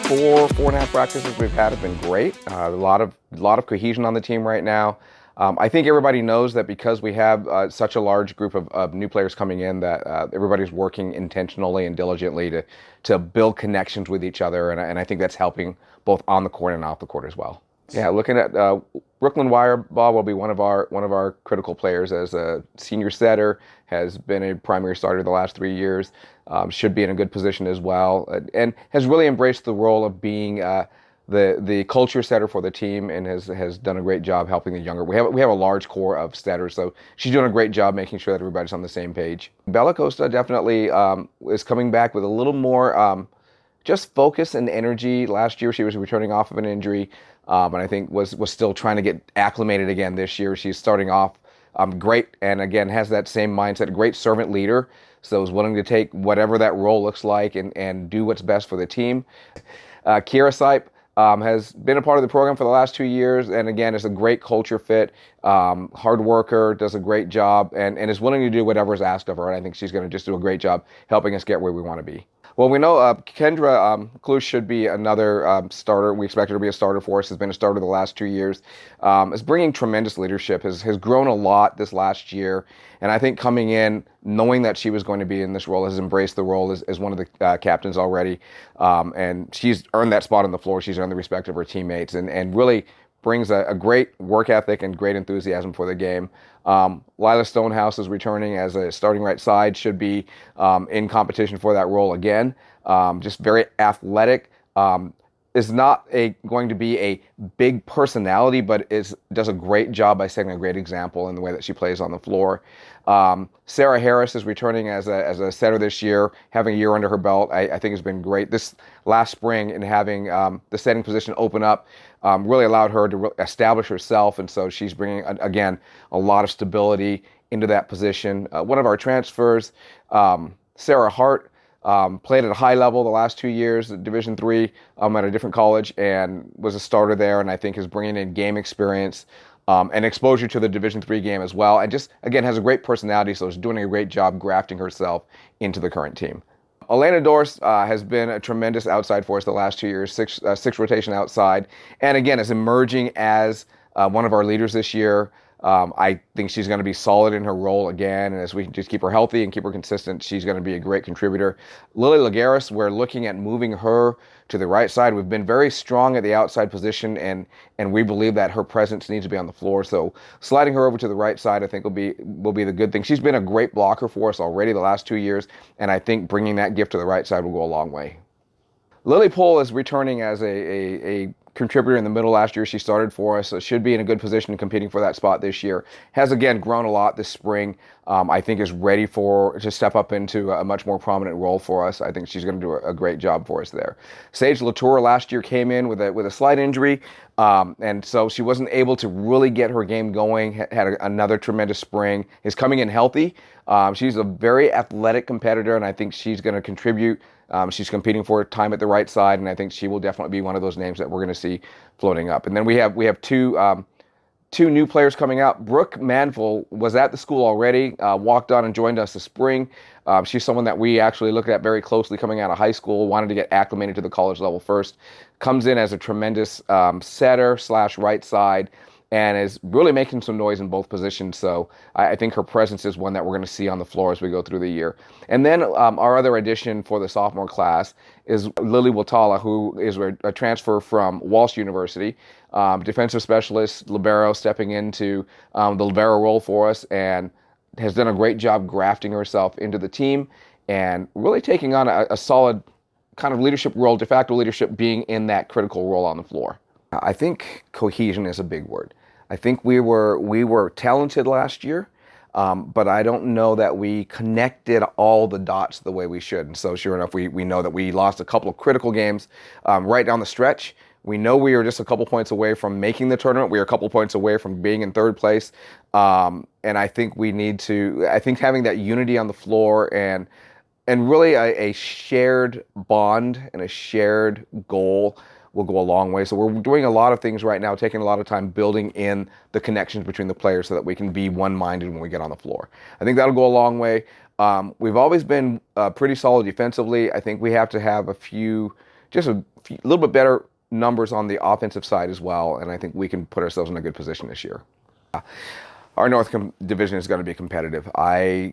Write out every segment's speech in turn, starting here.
four and a half practices we've had have been great. A lot of cohesion on the team right now. I think everybody knows that because we have such a large group of new players coming in, that everybody's working intentionally and diligently to build connections with each other, and I think that's helping both on the court and off the court as well. Yeah, looking at Brooklyn Wireball will be one of our critical players as a senior setter, has been a primary starter the last 3 years, should be in a good position as well, and has really embraced the role of being the culture setter for the team, and has done a great job helping the younger. We have a large core of setters, so she's doing a great job making sure that everybody's on the same page. Bella Costa definitely is coming back with a little more just focus and energy. Last year she was returning off of an injury, and I think was still trying to get acclimated again this year. She's starting off great, and again has that same mindset, a great servant leader, so is willing to take whatever that role looks like and do what's best for the team. Kiera Sipe has been a part of the program for the last 2 years, and again is a great culture fit, hard worker, does a great job, and is willing to do whatever is asked of her, and I think she's going to just do a great job helping us get where we want to be. Well, we know Kendra Klush should be another starter. We expect her to be a starter for us. Has been a starter the last 2 years. Is bringing tremendous leadership. Has grown a lot this last year. And I think coming in, knowing that she was going to be in this role, has embraced the role as one of the captains already. And she's earned that spot on the floor. She's earned the respect of her teammates and really brings a great work ethic and great enthusiasm for the game. Lila Stonehouse is returning as a starting right side, should be in competition for that role again. Just very athletic. Is not going to be a big personality, but does a great job by setting a great example in the way that she plays on the floor. Sarah Harris is returning as a setter this year, having a year under her belt. I think has been great. This last spring, in having the setting position open up, really allowed her to establish herself, and so she's bringing, again, a lot of stability into that position. One of our transfers, Sarah Hart, played at a high level the last 2 years, Division III, at a different college, and was a starter there, and I think is bringing in game experience and exposure to the Division III game as well, and just, again, has a great personality, so is doing a great job grafting herself into the current team. Elena Dorse has been a tremendous outside force the last 2 years, six rotation outside, and again is emerging as one of our leaders this year. I think she's going to be solid in her role again, and as we just keep her healthy and keep her consistent, she's going to be a great contributor. Lily Lagares, we're looking at moving her to the right side. We've been very strong at the outside position, and we believe that her presence needs to be on the floor. So sliding her over to the right side, I think will be the good thing. She's been a great blocker for us already the last 2 years, and I think bringing that gift to the right side will go a long way. Lily Pohl is returning as a contributor in the middle last year. She started for us, so should be in a good position competing for that spot this year. Has, again, grown a lot this spring. I think is ready to step up into a much more prominent role for us. I think she's going to do a great job for us there. Sage Latour last year came in with a slight injury, and so she wasn't able to really get her game going. Had another tremendous spring. Is coming in healthy. She's a very athletic competitor, and I think she's going to contribute. She's competing for time at the right side, and I think she will definitely be one of those names that we're going to see floating up. And then we have two new players coming out. Brooke Manful was at the school already, walked on and joined us this spring. She's someone that we actually looked at very closely coming out of high school, wanted to get acclimated to the college level first. Comes in as a tremendous setter / right side, and is really making some noise in both positions. So I think her presence is one that we're going to see on the floor as we go through the year. And then our other addition for the sophomore class is Lily Watala, who is a transfer from Walsh University, defensive specialist, libero, stepping into the libero role for us, and has done a great job grafting herself into the team and really taking on a solid kind of leadership role, de facto leadership, being in that critical role on the floor. I think cohesion is a big word. I think we were talented last year, but I don't know that we connected all the dots the way we should. And so sure enough, we know that we lost a couple of critical games right down the stretch. We know we were just a couple points away from making the tournament. We were a couple points away from being in third place. And I think having that unity on the floor and really a shared bond and a shared goal will go a long way. So we're doing a lot of things right now, taking a lot of time building in the connections between the players so that we can be one-minded when we get on the floor. I think that'll go a long way. We've always been pretty solid defensively. I think we have to have a few just a little bit better numbers on the offensive side as well, and I think we can put ourselves in a good position this year. Our North Division is going to be competitive. I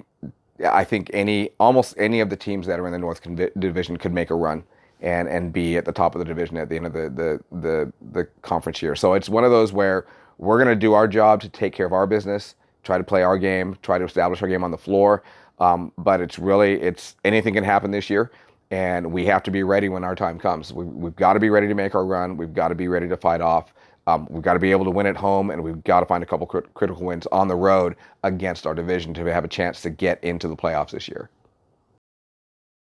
think almost any of the teams that are in the North Division could make a run and be at the top of the division at the end of the conference year. So it's one of those where we're going to do our job to take care of our business, try to play our game, try to establish our game on the floor. But it's anything can happen this year, and we have to be ready when our time comes. We've got to be ready to make our run. We've got to be ready to fight off. We've got to be able to win at home, and we've got to find a couple critical wins on the road against our division to have a chance to get into the playoffs this year.